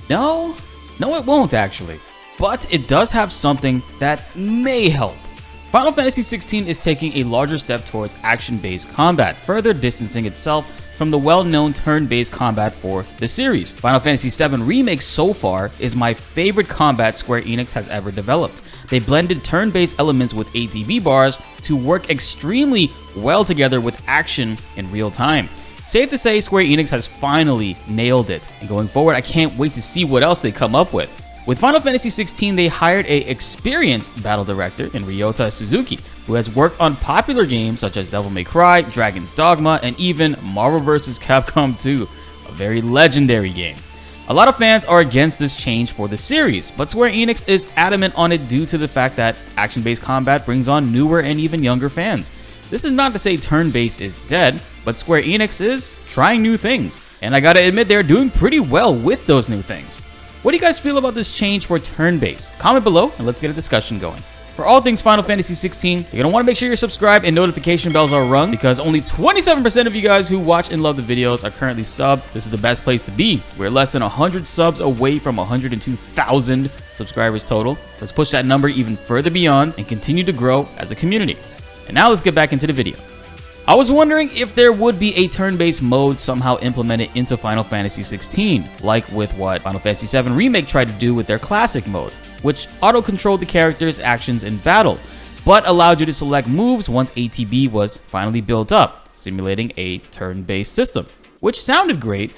No, it won't actually. But it does have something that may help. Final Fantasy XVI is taking a larger step towards action-based combat, further distancing itself from the well-known turn-based combat for the series. Final Fantasy VII Remake so far is my favorite combat Square Enix has ever developed. They blended turn-based elements with ATB bars to work extremely well together with action in real time. Safe to say, Square Enix has finally nailed it, and going forward, I can't wait to see what else they come up with. With Final Fantasy XVI, they hired an experienced battle director in Ryota Suzuki, who has worked on popular games such as Devil May Cry, Dragon's Dogma, and even Marvel vs. Capcom 2, a very legendary game. A lot of fans are against this change for the series, but Square Enix is adamant on it due to the fact that action-based combat brings on newer and even younger fans. This is not to say turn-based is dead, but Square Enix is trying new things, and I gotta admit they're doing pretty well with those new things. What do you guys feel about this change for turn-based? Comment below and let's get a discussion going. For all things Final Fantasy XVI, you're gonna wanna make sure you're subscribed and notification bells are rung because only 27% of you guys who watch and love the videos are currently subbed. This is the best place to be. We're less than 100 subs away from 102,000 subscribers total. Let's push that number even further beyond and continue to grow as a community. And now let's get back into the video. I was wondering if there would be a turn-based mode somehow implemented into Final Fantasy XVI, like with what Final Fantasy VII Remake tried to do with their classic mode, which auto-controlled the character's actions in battle, but allowed you to select moves once ATB was finally built up, simulating a turn-based system, which sounded great,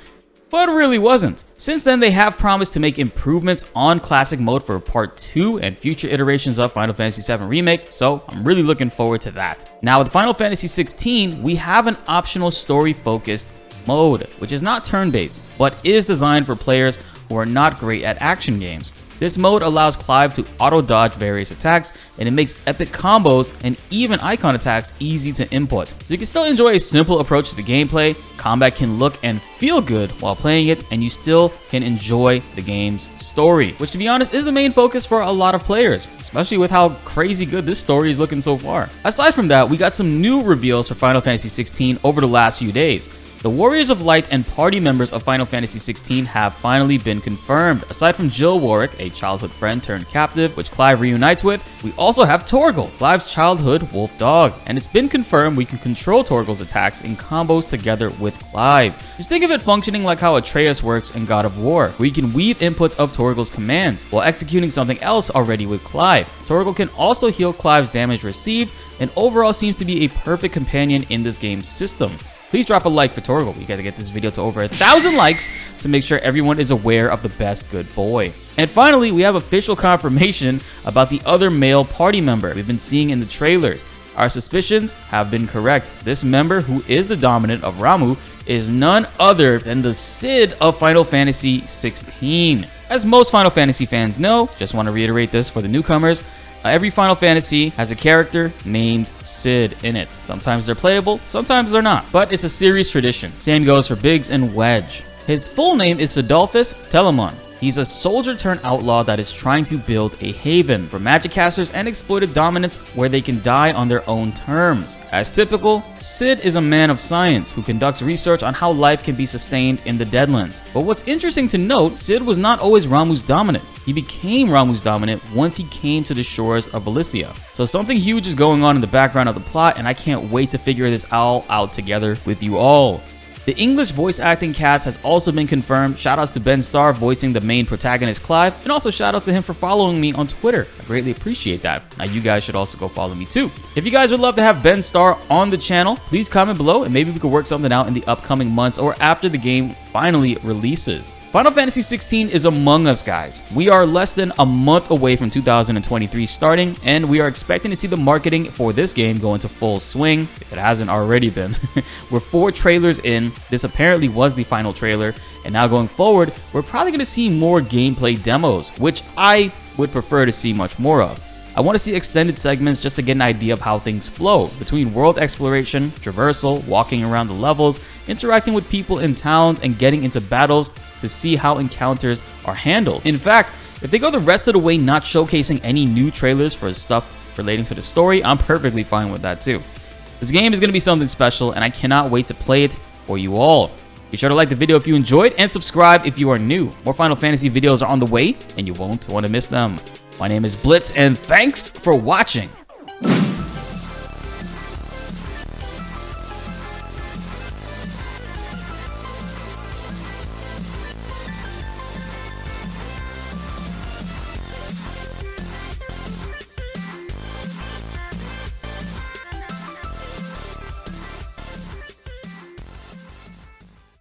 but really wasn't. Since then, they have promised to make improvements on classic mode for Part 2 and future iterations of Final Fantasy VII Remake, so I'm really looking forward to that. Now with Final Fantasy XVI, we have an optional story-focused mode, which is not turn-based, but is designed for players who are not great at action games. This mode allows Clive to auto-dodge various attacks, and it makes epic combos and even icon attacks easy to input. So you can still enjoy a simple approach to the gameplay, combat can look and feel good while playing it, and you still can enjoy the game's story, which to be honest is the main focus for a lot of players, especially with how crazy good this story is looking so far. Aside from that, we got some new reveals for Final Fantasy XVI over the last few days. The Warriors of Light and party members of Final Fantasy XVI have finally been confirmed. Aside from Jill Warwick, a childhood friend turned captive, which Clive reunites with, we also have Torgal, Clive's childhood wolf dog. And it's been confirmed we can control Torgal's attacks in combos together with Clive. Just think of it functioning like how Atreus works in God of War, where you can weave inputs of Torgal's commands while executing something else already with Clive. Torgal can also heal Clive's damage received, and overall seems to be a perfect companion in this game's system. Please drop a like for Torgal. We gotta get this video to over 1,000 likes to make sure everyone is aware of the best good boy. And finally, we have official confirmation about the other male party member we've been seeing in the trailers. Our suspicions have been correct. This member, who is the dominant of Ramuh, is none other than the Cid of Final Fantasy XVI. As most Final Fantasy fans know, just want to reiterate this for the newcomers, every Final Fantasy has a character named Cid in it. Sometimes they're playable, sometimes they're not, but it's a series tradition. Same goes for Biggs and Wedge. His full name is Sidolphus Telamon. He's a soldier turned outlaw that is trying to build a haven for magic casters and exploited dominants where they can die on their own terms. As typical, Cid is a man of science who conducts research on how life can be sustained in the Deadlands. But what's interesting to note, Cid was not always Ramuh's dominant. He became Ramuh's dominant once he came to the shores of Valencia. So something huge is going on in the background of the plot, and I can't wait to figure this all out together with you all. The English voice acting cast has also been confirmed. Shoutouts to Ben Starr voicing the main protagonist Clive, and also shoutouts to him for following me on Twitter. I greatly appreciate that. Now you guys should also go follow me too. If you guys would love to have Ben Starr on the channel, please comment below and maybe we could work something out in the upcoming months or after the game finally releases. Final Fantasy XVI is among us, guys. We are less than a month away from 2023 starting, and we are expecting to see the marketing for this game go into full swing, if it hasn't already been. We're 4 trailers in. This apparently was the final trailer, and now going forward, we're probably going to see more gameplay demos, which I would prefer to see much more of. I want to see extended segments just to get an idea of how things flow between world exploration, traversal, walking around the levels, interacting with people in towns, and getting into battles to see how encounters are handled. In fact, if they go the rest of the way not showcasing any new trailers for stuff relating to the story, I'm perfectly fine with that too. This game is going to be something special, and I cannot wait to play it for you all. Be sure to like the video if you enjoyed and subscribe if you are new. More Final Fantasy videos are on the way and you won't want to miss them. My name is BltzZ and thanks for watching.